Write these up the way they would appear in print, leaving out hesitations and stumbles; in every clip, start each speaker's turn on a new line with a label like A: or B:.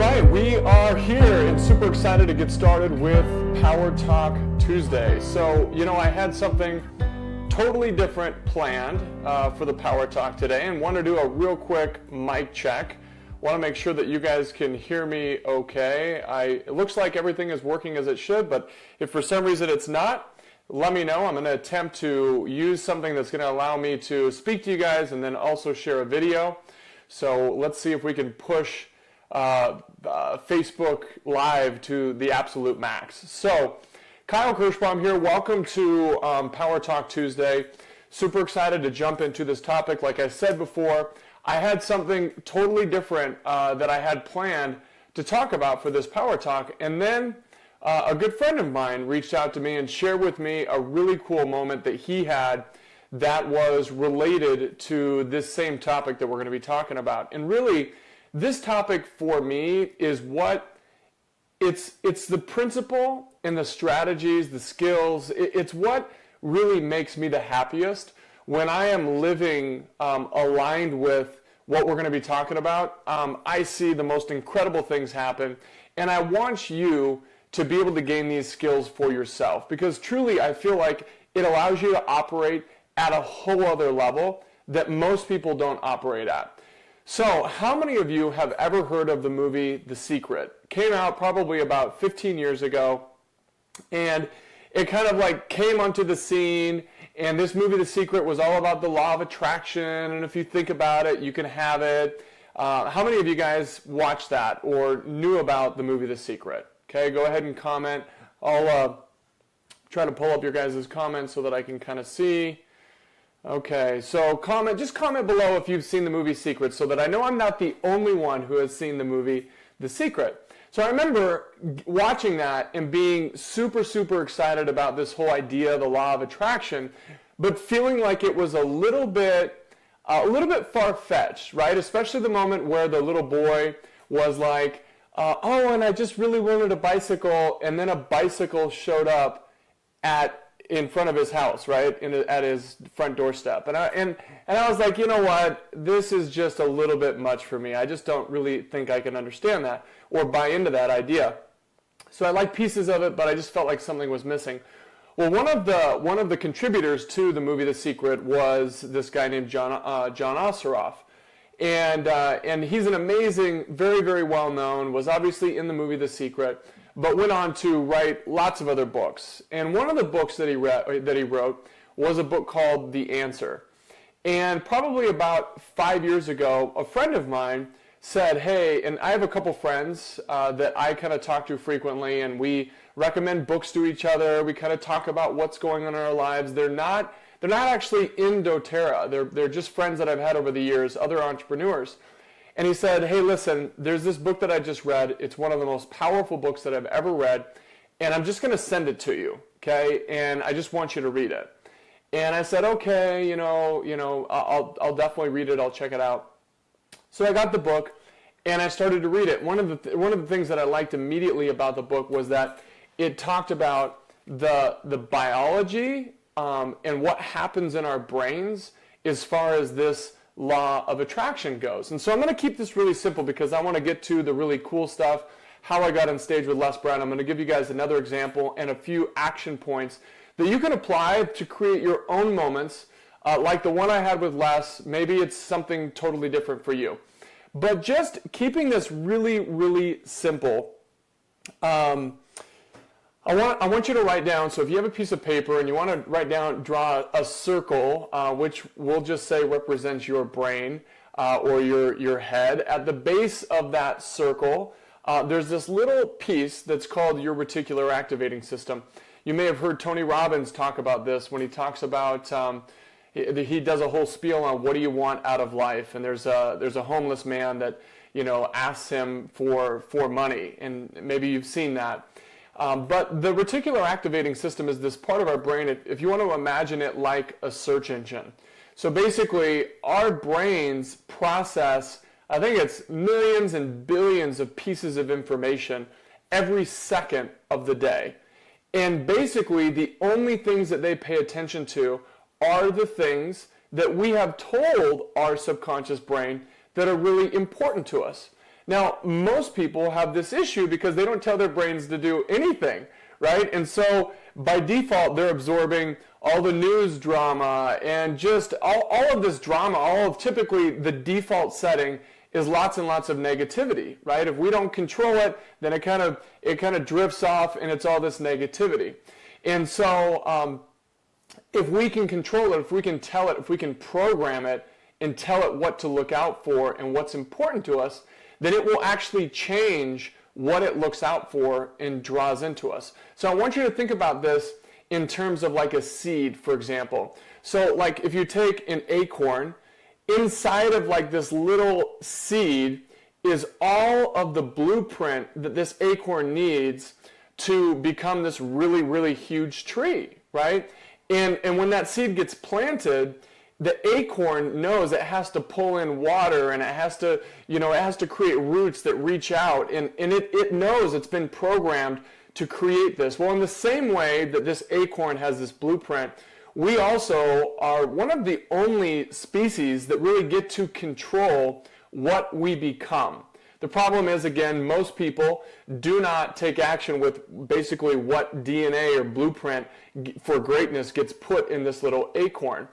A: right, we are here and super excited to get started with Power Talk Tuesday. So, I had something totally different planned for the Power Talk today and want to do a real quick mic check. Want to make sure that you guys can hear me okay. It looks like everything is working as it should, but if for some reason it's not, let me know. I'm going to attempt to use something that's going to allow me to speak to you guys and then also share a video. So let's see if we can push Facebook Live to the absolute max. So, Kyle Kirschbaum here. Welcome to Power Talk Tuesday. Super excited to jump into this topic. Like I said before, I had something totally different that I had planned to talk about for this Power Talk, and then a good friend of mine reached out to me and shared with me a really cool moment that he had that was related to this same topic that we're going to be talking about. And really, this topic for me is it's the principle and the strategies, the skills. It's what really makes me the happiest when I am living aligned with what we're going to be talking about. I see the most incredible things happen, and I want you to be able to gain these skills for yourself, because truly I feel like it allows you to operate at a whole other level that most people don't operate at. So, how many of you have ever heard of the movie The Secret? Came out probably about 15 years ago, and it kind of like came onto the scene, and this movie The Secret was all about the law of attraction, and if you think about it, you can have it. How many of you guys watched that or knew about the movie The Secret? Okay, go ahead and comment. I'll try to pull up your guys' comments so that I can kind of see. Okay, so just comment below if you've seen the movie Secret so that I know I'm not the only one who has seen the movie The Secret. So I remember watching that and being super, super excited about this whole idea, the law of attraction, but feeling like it was a little bit far-fetched, right? Especially the moment where the little boy was like, oh, and I just really wanted a bicycle, and then a bicycle showed up in front of his house, right, at his front doorstep. And I was like, you know what, this is just a little bit much for me. I just don't really think I can understand that or buy into that idea. So I like pieces of it, but I just felt like something was missing. Well, one of the contributors to the movie The Secret was this guy named John Osseroff. And he's an amazing, very, very well-known, was obviously in the movie The Secret, but went on to write lots of other books. And one of the books that he wrote was a book called The Answer. And probably about 5 years ago, a friend of mine said, hey, and I have a couple friends that I kind of talk to frequently, and we recommend books to each other. We kind of talk about what's going on in our lives. They're not actually in doTERRA. They're just friends that I've had over the years, other entrepreneurs. And he said, hey, listen, there's this book that I just read. It's one of the most powerful books that I've ever read, and I'm just going to send it to you, okay? And I just want you to read it. And I said, okay, I'll definitely read it. I'll check it out. So I got the book, and I started to read it. One of the things that I liked immediately about the book was that it talked about the biology and what happens in our brains as far as this law of attraction goes. And so I'm going to keep this really simple because I want to get to the really cool stuff, how I got on stage with Les Brown. I'm going to give you guys another example and a few action points that you can apply to create your own moments, like the one I had with Les. Maybe it's something totally different for you. But just keeping this really, really simple, I want you to write down, so if you have a piece of paper and you want to draw a circle, which we'll just say represents your brain or your head. At the base of that circle, there's this little piece that's called your reticular activating system. You may have heard Tony Robbins talk about this when he talks about, he does a whole spiel on what do you want out of life, and there's a homeless man that asks him for money, and maybe you've seen that. But the reticular activating system is this part of our brain, if you want to imagine it like a search engine. So basically, our brains process, I think it's millions and billions of pieces of information every second of the day. And basically, the only things that they pay attention to are the things that we have told our subconscious brain that are really important to us. Now, most people have this issue because they don't tell their brains to do anything, right? And so by default, they're absorbing all the news drama and just all of this drama, all of typically the default setting is lots and lots of negativity, right? If we don't control it, then it kind of drifts off and it's all this negativity. And so if we can control it, if we can tell it, if we can program it and tell it what to look out for and what's important to us, then it will actually change what it looks out for and draws into us. So I want you to think about this in terms of like a seed, for example. So like if you take an acorn, inside of like this little seed is all of the blueprint that this acorn needs to become this really, really huge tree, right? And when that seed gets planted, the acorn knows it has to pull in water and it has to, it has to create roots that reach out, and it knows it's been programmed to create this. Well, in the same way that this acorn has this blueprint, we also are one of the only species that really get to control what we become. The problem is, again, most people do not take action with basically what DNA or blueprint for greatness gets put in this little acorn.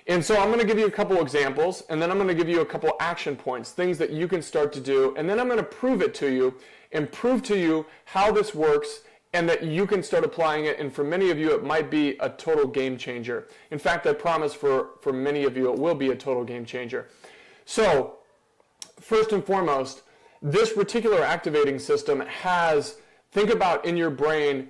A: And so I'm going to give you a couple examples, and then I'm going to give you a couple action points, things that you can start to do, and then I'm going to prove it to you and prove to you how this works and that you can start applying it. And for many of you, it might be a total game changer. In fact, I promise for many of you, it will be a total game changer. So first and foremost, this reticular activating system has, think about in your brain,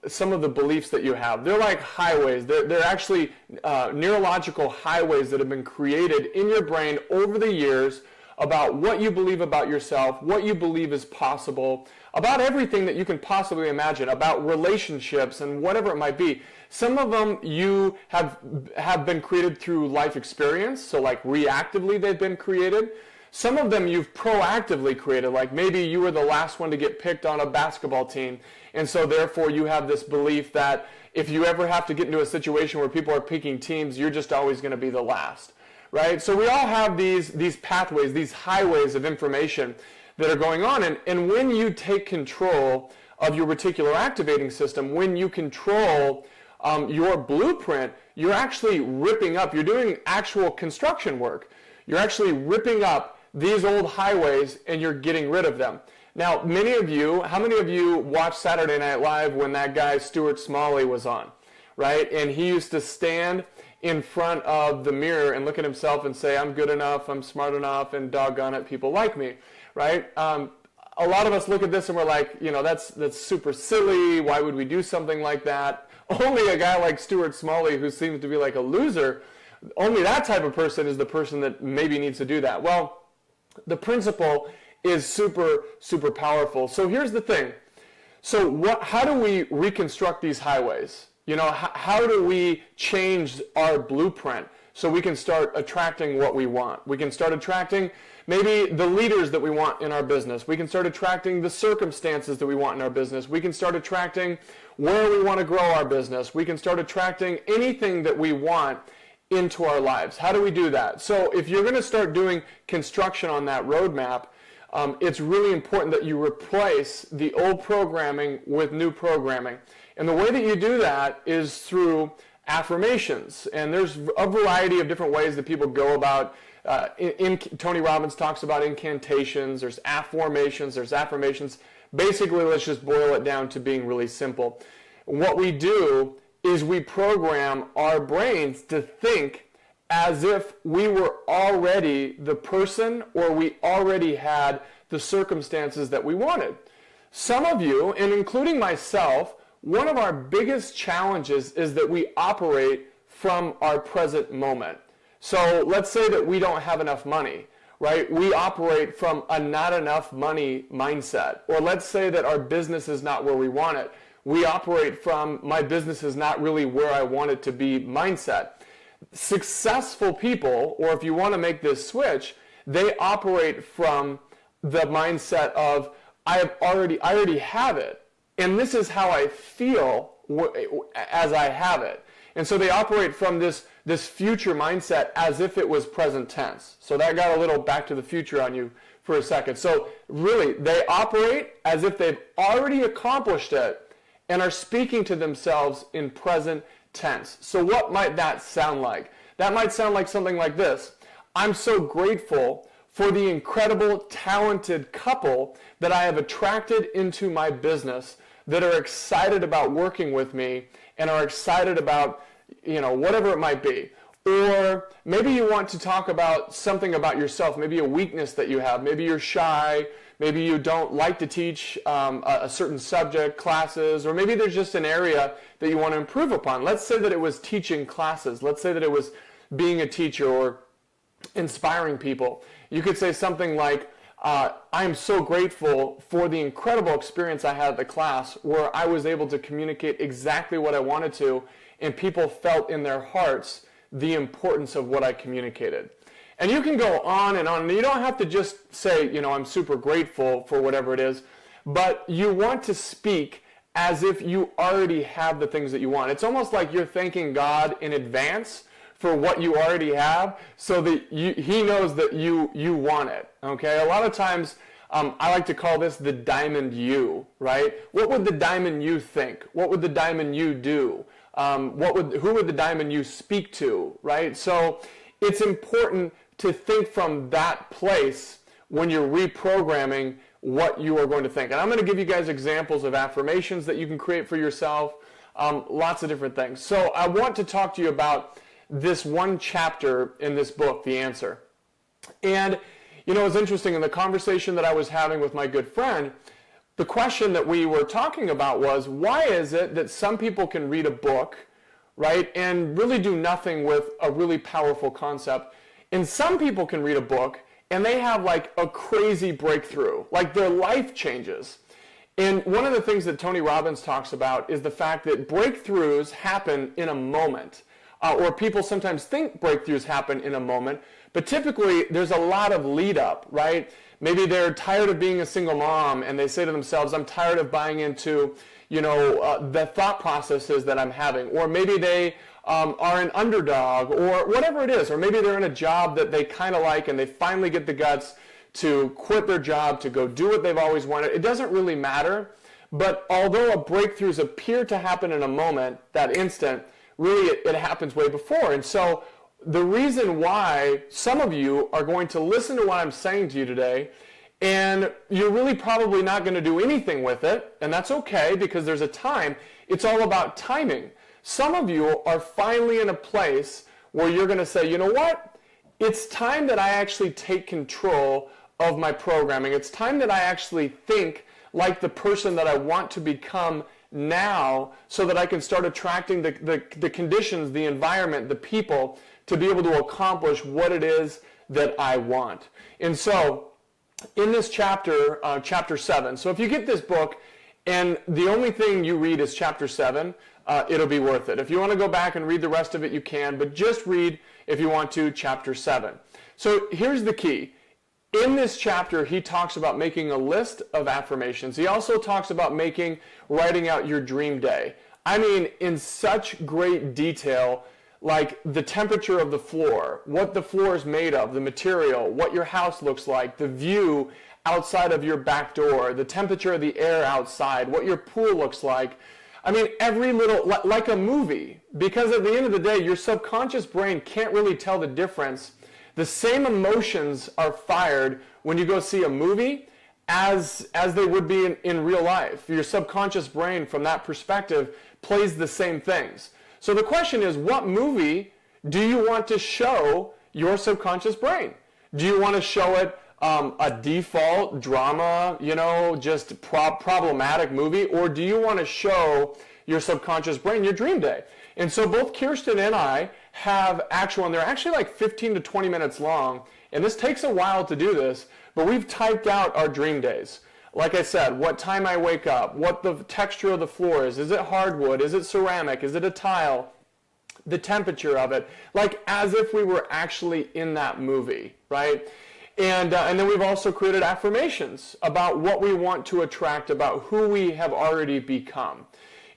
A: some of the beliefs that you have. They're like highways. They're actually neurological highways that have been created in your brain over the years about what you believe about yourself, what you believe is possible, about everything that you can possibly imagine, about relationships and whatever it might be. Some of them you have been created through life experience, so like reactively they've been created. Some of them you've proactively created, like maybe you were the last one to get picked on a basketball team, and so therefore you have this belief that if you ever have to get into a situation where people are picking teams, you're just always going to be the last, right? So we all have these pathways, these highways of information that are going on, and when you take control of your reticular activating system, when you control your blueprint, you're actually ripping up, you're doing actual construction work. You're actually ripping up these old highways and you're getting rid of them. Now, how many of you watched Saturday Night Live when that guy Stuart Smalley was on, right? And he used to stand in front of the mirror and look at himself and say, I'm good enough, I'm smart enough, and doggone it, people like me, right? A lot of us look at this and we're like, that's super silly. Why would we do something like that? Only a guy like Stuart Smalley, who seems to be like a loser, only that type of person is the person that maybe needs to do that. Well, the principle is super, super powerful. So here's the thing. So how do we reconstruct these highways? How do we change our blueprint so we can start attracting what we want? We can start attracting maybe the leaders that we want in our business. We can start attracting the circumstances that we want in our business. We can start attracting where we want to grow our business. We can start attracting anything that we want into our lives. How do we do that? So if you're going to start doing construction on that roadmap, it's really important that you replace the old programming with new programming. And the way that you do that is through affirmations. And there's a variety of different ways that people go about. Tony Robbins talks about incantations, there's affirmations, there's affirmations. Basically, let's just boil it down to being really simple. What we do is we program our brains to think as if we were already the person or we already had the circumstances that we wanted. Some of you, and including myself, one of our biggest challenges is that we operate from our present moment. So let's say that we don't have enough money, right? We operate from a not enough money mindset. Or let's say that our business is not where we want it. We operate from my business is not really where I want it to be mindset. Successful people, or if you want to make this switch, they operate from the mindset of I already have it, and this is how I feel as I have it. And so they operate from this future mindset as if it was present tense. So that got a little back to the future on you for a second. So really, they operate as if they've already accomplished it and are speaking to themselves in present tense. So what might that sound like? That might sound like something like this. I'm so grateful for the incredible, talented couple that I have attracted into my business that are excited about working with me and are excited about, whatever it might be. Or maybe you want to talk about something about yourself, maybe a weakness that you have. Maybe you're shy, maybe you don't like to teach a certain subject, classes, or maybe there's just an area that you want to improve upon. Let's say that it was teaching classes. Let's say that it was being a teacher or inspiring people. You could say something like, I am so grateful for the incredible experience I had at the class where I was able to communicate exactly what I wanted to, and people felt in their hearts the importance of what I communicated. And you can go on, and you don't have to just say, I'm super grateful for whatever it is, but you want to speak as if you already have the things that you want. It's almost like you're thanking God in advance for what you already have, so that he knows that you want it. Okay, a lot of times I like to call this the diamond you, right? What would the diamond you think? What would the diamond you do? Who would the diamond you speak to, right? So it's important to think from that place when you're reprogramming what you are going to think. And I'm going to give you guys examples of affirmations that you can create for yourself, lots of different things. So I want to talk to you about this one chapter in this book, The Answer. And, it's interesting, in the conversation that I was having with my good friend, the question that we were talking about was, why is it that some people can read a book, right, and really do nothing with a really powerful concept, and some people can read a book and they have like a crazy breakthrough, like their life changes. And one of the things that Tony Robbins talks about is the fact that breakthroughs happen in a moment. Or people sometimes think breakthroughs happen in a moment, but typically there's a lot of lead up, right? Maybe they're tired of being a single mom and they say to themselves, I'm tired of buying into, the thought processes that I'm having. Or maybe they are an underdog, or whatever it is. Or maybe they're in a job that they kind of like and they finally get the guts to quit their job, to go do what they've always wanted. It doesn't really matter. But although breakthroughs appear to happen in a moment, that instant, really it happens way before. And so the reason why some of you are going to listen to what I'm saying to you today, and you're really probably not going to do anything with it, and that's okay because there's a time. It's all about timing. Some of you are finally in a place where you're going to say, you know what? It's time that I actually take control of my programming. It's time that I actually think like the person that I want to become now, so that I can start attracting the conditions, the environment, the people to be able to accomplish what it is that I want. And so in this chapter, chapter 7, so if you get this book and the only thing you read is chapter 7, it'll be worth it. If you want to go back and read the rest of it, you can, but just read, if you want to, chapter 7. So here's the key. In this chapter, he talks about making a list of affirmations. He also talks about writing out your dream day. I mean, in such great detail, like the temperature of the floor, what the floor is made of, the material, what your house looks like, the view outside of your back door, the temperature of the air outside, what your pool looks like. I mean, every little, like a movie, because at the end of the day, your subconscious brain can't really tell the difference. The same emotions are fired when you go see a movie as they would be in real life. Your subconscious brain, from that perspective, plays the same things. So the question is, what movie do you want to show your subconscious brain? Do you want to show it a default drama, just problematic movie, or do you want to show your subconscious brain your dream day? And so both Kirsten and I have and they're actually like 15 to 20 minutes long, and this takes a while to do this, but we've typed out our dream days. Like I said, what time I wake up, what the texture of the floor is it hardwood, is it ceramic, is it a tile, the temperature of it, like as if we were actually in that movie, right? And then we've also created affirmations about what we want to attract, about who we have already become.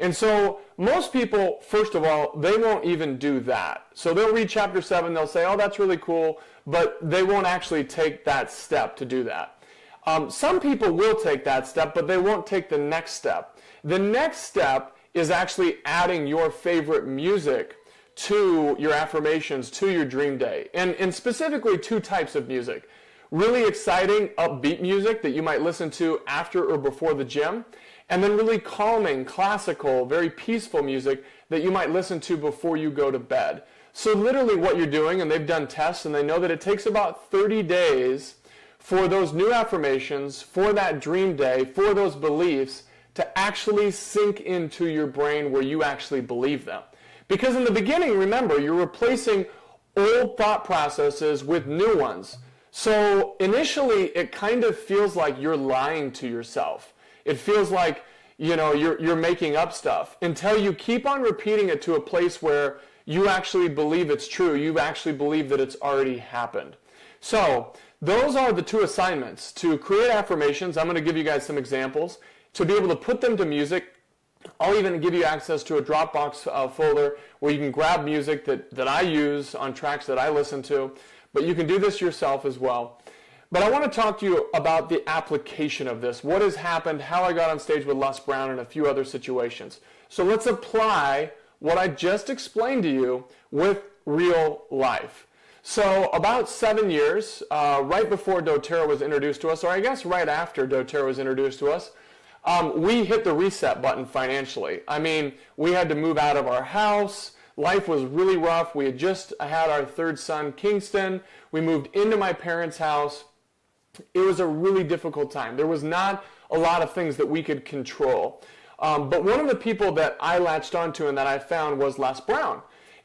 A: And so most people, first of all, they won't even do that. So they'll read chapter 7, they'll say, oh, that's really cool, but they won't actually take that step to do that. Some people will take that step, but they won't take the next step. The next step is actually adding your favorite music to your affirmations, to your dream day. And specifically 2 types of music. Really exciting, upbeat music that you might listen to after or before the gym. And then really calming, classical, very peaceful music that you might listen to before you go to bed. So literally what you're doing, and they've done tests and they know that it takes about 30 days for those new affirmations, for that dream day, for those beliefs to actually sink into your brain where you actually believe them. Because in the beginning, remember, you're replacing old thought processes with new ones. So initially, it kind of feels like you're lying to yourself. It feels like, you're making up stuff until you keep on repeating it to a place where you actually believe it's true. You actually believe that it's already happened. So those are the 2 assignments. To create affirmations, I'm going to give you guys some examples. To be able to put them to music, I'll even give you access to a Dropbox folder where you can grab music that I use on tracks that I listen to. But you can do this yourself as well. But I want to talk to you about the application of this. What has happened, how I got on stage with Les Brown, and a few other situations. So let's apply what I just explained to you with real life. So about 7 years, right before doTERRA was introduced to us, or I guess right after doTERRA was introduced to us, we hit the reset button financially. I mean, we had to move out of our house. Life was really rough. We had just had our 3rd son, Kingston. We moved into my parents' house. It was a really difficult time. There was not a lot of things that we could control. But one of the people that I latched onto and that I found was Les Brown.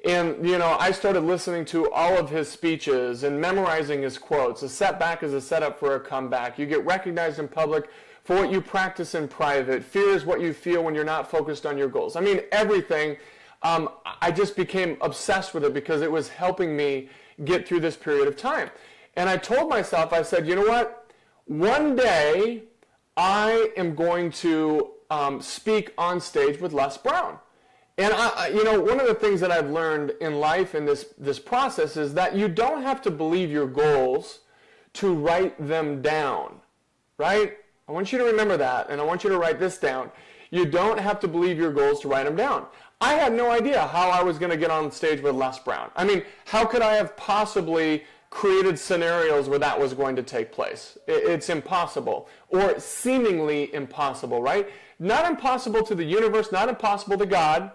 A: And, I started listening to all of his speeches and memorizing his quotes. A setback is a setup for a comeback. You get recognized in public for what you practice in private. Fear is what you feel when you're not focused on your goals. I mean, everything. I just became obsessed with it because it was helping me get through this period of time. And I told myself, I said, you know what? One day I am going to speak on stage with Les Brown. And one of the things that I've learned in life in this process is that you don't have to believe your goals to write them down, right? I want you to remember that, and I want you to write this down. You don't have to believe your goals to write them down. I had no idea how I was going to get on stage with Les Brown. I mean, how could I have possibly created scenarios where that was going to take place? It's impossible, or seemingly impossible, right? Not impossible to the universe, not impossible to God,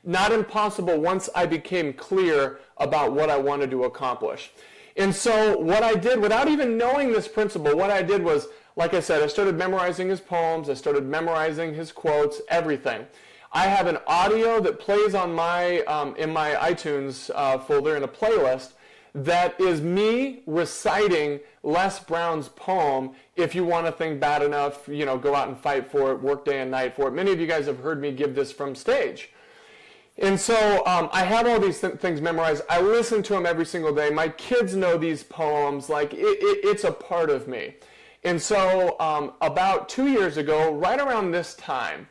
A: not impossible once I became clear about what I wanted to accomplish. And so what I did, without even knowing this principle, what I did was, like I said, I started memorizing his poems, I started memorizing his quotes, everything. I have an audio that plays on my in my iTunes folder in a playlist that is me reciting Les Brown's poem, "If you want a thing bad enough, go out and fight for it, work day and night for it." Many of you guys have heard me give this from stage. And so I have all these things memorized. I listen to them every single day. My kids know these poems. Like, it's a part of me. And so about 2 years ago, right around this time,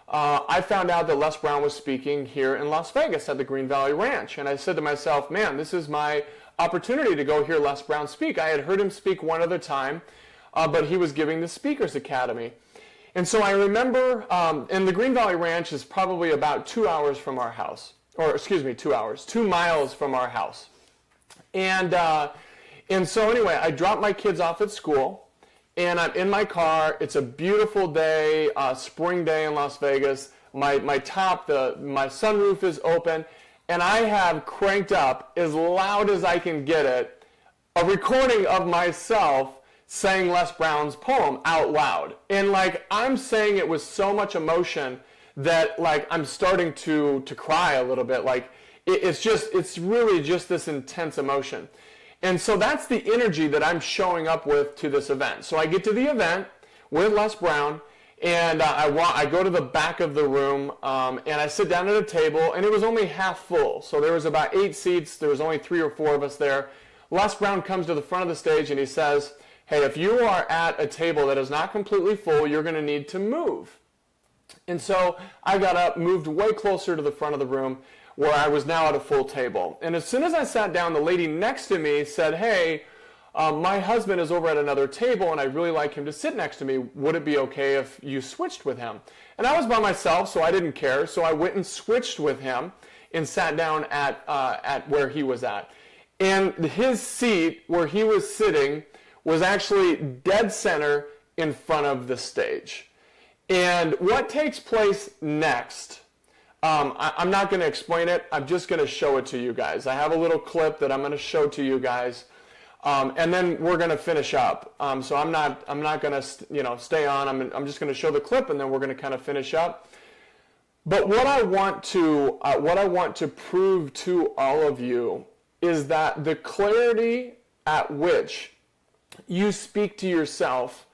A: I found out that Les Brown was speaking here in Las Vegas at the Green Valley Ranch. And I said to myself, man, this is my opportunity to go hear Les Brown speak. I had heard him speak one other time, but he was giving the Speakers Academy. And so I remember, and the Green Valley Ranch is probably about 2 hours from our house, or excuse me, 2 hours, 2 miles from our house. And so anyway, I dropped my kids off at school, and I'm in my car. It's a beautiful day, spring day in Las Vegas. My sunroof is open, and I have cranked up as loud as I can get it, a recording of myself saying Les Brown's poem out loud. And like, I'm saying it with so much emotion that like I'm starting to cry a little bit. Like it's really just this intense emotion. And so that's the energy that I'm showing up with to this event. So I get to the event with Les Brown, and I go to the back of the room, and I sit down at a table, and it was only half full. So there was about 8 seats. There was only 3 or 4 of us there. Les Brown comes to the front of the stage, and he says, "Hey, if you are at a table that is not completely full, you're going to need to move." And so I got up, moved way closer to the front of the room where I was now at a full table. And as soon as I sat down, the lady next to me said, "Hey, my husband is over at another table and I really like him to sit next to me. Would it be okay if you switched with him? And I was by myself, so I didn't care. So I went and switched with him and sat down at where he was at. And his seat where he was sitting was actually dead center in front of the stage. And what takes place next, I'm not going to explain it. I'm just going to show it to you guys. I have a little clip that I'm going to show to you guys. And then we're going to finish up. So I'm not going to stay on. I'm just going to show the clip, and then we're going to kind of finish up. But what I want to prove to all of you is that the clarity at which you speak to yourself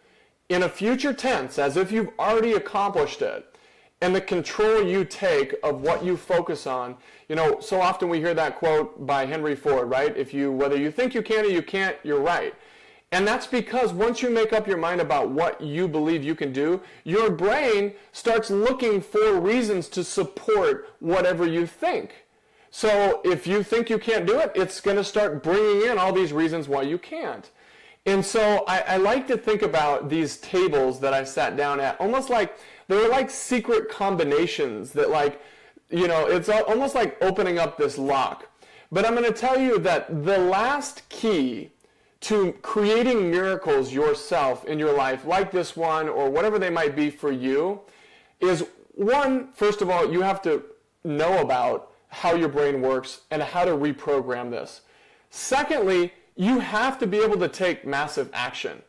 A: in a future tense, as if you've already accomplished it, and the control you take of what you focus on. So often we hear that quote by Henry Ford, right? Whether you think you can or you can't, you're right. And that's because once you make up your mind about what you believe you can do, your brain starts looking for reasons to support whatever you think. So if you think you can't do it, it's going to start bringing in all these reasons why you can't. And so I like to think about these tables that I sat down at, almost like they were like secret combinations that it's almost like opening up this lock. But I'm going to tell you that the last key to creating miracles yourself in your life, like this one or whatever they might be for you, is one, first of all, you have to know about how your brain works and how to reprogram this. Secondly, you have to be able to take massive action.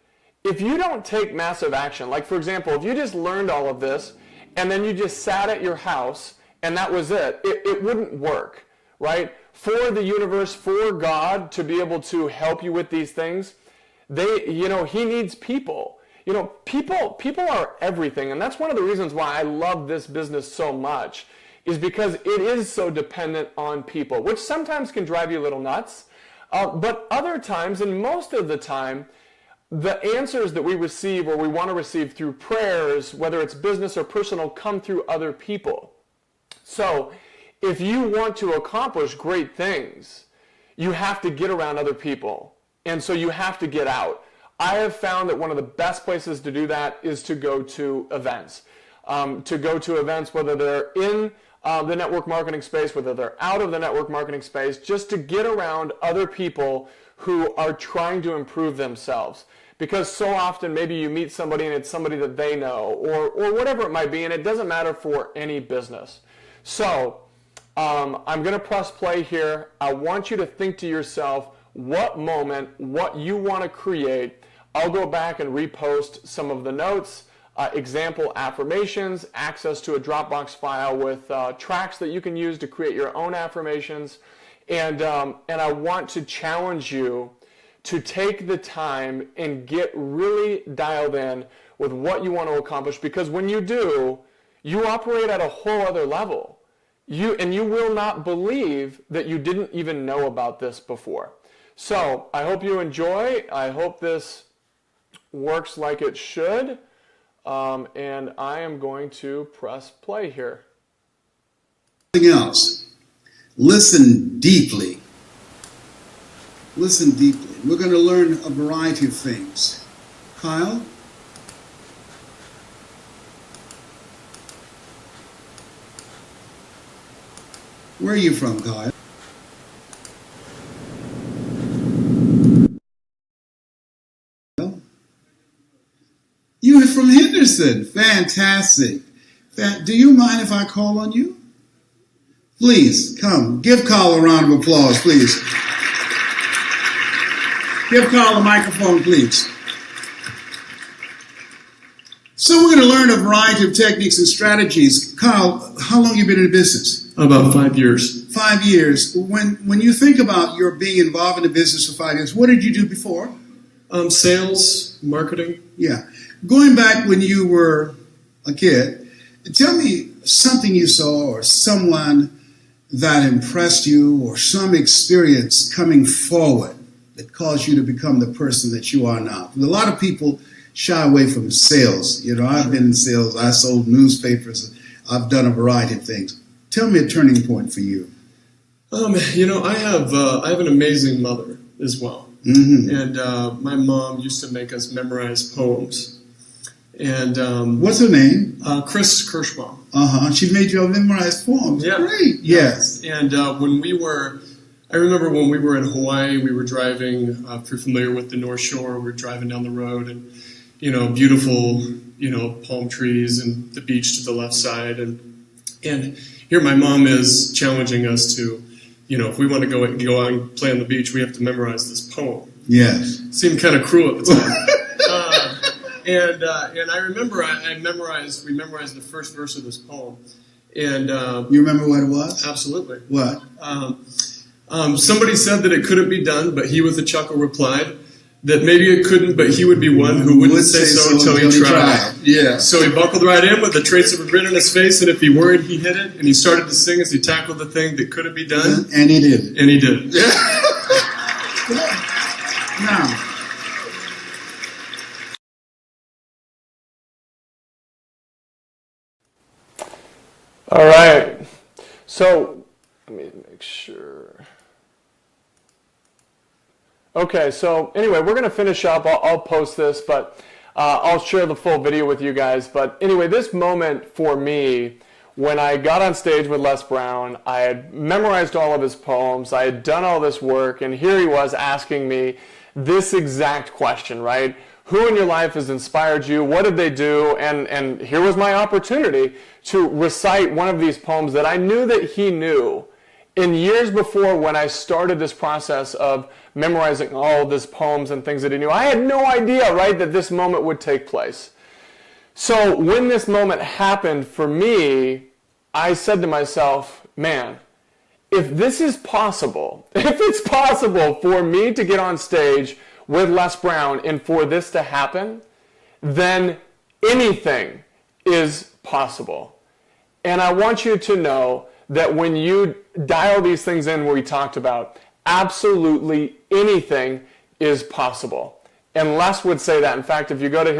A: If you don't take massive action, like for example, if you just learned all of this and then you just sat at your house and that was it, it wouldn't work, right? For the universe, for God to be able to help you with these things, He needs people. People are everything, and that's one of the reasons why I love this business so much, is because it is so dependent on people, which sometimes can drive you a little nuts, but other times, and most of the time, the answers that we receive or we want to receive through prayers, whether it's business or personal, come through other people. So if you want to accomplish great things, you have to get around other people. And so you have to get out. I have found that one of the best places to do that is to go to events. Whether they're in the network marketing space, whether they're out of the network marketing space, just to get around other people who are trying to improve themselves. Because so often maybe you meet somebody and it's somebody that they know, or whatever it might be, and it doesn't matter for any business. So I'm going to press play here. I want you to think to yourself what moment, what you want to create. I'll go back and repost some of the notes, example affirmations, access to a Dropbox file with tracks that you can use to create your own affirmations. And I want to challenge you to take the time and get really dialed in with what you want to accomplish, because when you do, you operate at a whole other level. You will not believe that you didn't even know about this before. So I hope you enjoy. I hope this works like it should. And I am going to press play here.
B: Something else. Listen deeply. Listen deeply. We're going to learn a variety of things. Kyle? Where are you from, Kyle? You are from Henderson. Fantastic. Do you mind if I call on you? Please, come. Give Kyle a round of applause, please. Give Kyle a microphone, please. So we're going to learn a variety of techniques and strategies. Kyle, how long have you been in business?
C: About 5 years.
B: 5 years. When you think about your being involved in the business for 5 years, what did you do before?
C: Sales, marketing.
B: Yeah. Going back when you were a kid, tell me something you saw or someone that impressed you or some experience coming forward that caused you to become the person that you are now. A lot of people shy away from sales. I've been in sales. I sold newspapers. I've done a variety of things. Tell me a turning point for you.
C: I have an amazing mother as well. And my mom used to make us memorize poems. And
B: what's her name?
C: Kirschbaum.
B: She made you memorize poems.
C: Yeah.
B: Great. Yes.
C: And I remember when we were in Hawaii, we were driving. If you're familiar with the North Shore, we were driving down the road, and beautiful, palm trees and the beach to the left side, and here my mom is challenging us to, if we want to go out and play on the beach, we have to memorize this poem.
B: Yes.
C: Seemed kind of cruel at the time. And I remember we memorized the first verse of this poem. And
B: you remember what it was?
C: Absolutely.
B: What?
C: Somebody said that it couldn't be done, but he with a chuckle replied that maybe it couldn't, but he would be one who wouldn't say so until he tried.
B: Yeah.
C: So he buckled right in with the trace of a grin on his face, and if he worried, he hit it, and he started to sing as he tackled the thing that couldn't be done.
B: And he did.
C: And he did.
B: Yeah. Now.
A: All right. So let me make sure. Okay, so anyway, we're going to finish up. I'll post this, but I'll share the full video with you guys. But anyway, this moment for me, when I got on stage with Les Brown, I had memorized all of his poems, I had done all this work, and here he was asking me this exact question, right? Who in your life has inspired you? What did they do? And here was my opportunity to recite one of these poems that I knew that he knew. In years before, when I started this process of memorizing all of his poems and things that he knew, I had no idea, right, that this moment would take place. So when this moment happened for me, I said to myself, man, if this is possible, if it's possible for me to get on stage with Les Brown and for this to happen, then anything is possible. And I want you to know that when you dial these things in we talked about, absolutely anything is possible. And Les would say that. In fact, if you go to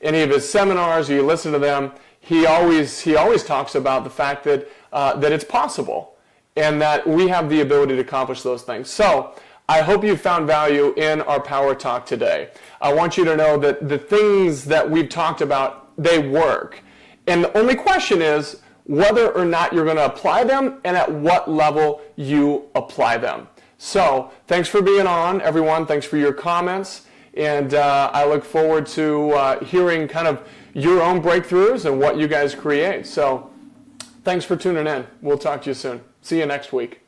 A: any of his seminars or you listen to them, he always talks about the fact that it's possible and that we have the ability to accomplish those things. So I hope you found value in our Power Talk today. I want you to know that the things that we've talked about, they work. And the only question is whether or not you're going to apply them and at what level you apply them. So thanks for being on, everyone. Thanks for your comments. And I look forward to hearing kind of your own breakthroughs and what you guys create. So thanks for tuning in. We'll talk to you soon. See you next week.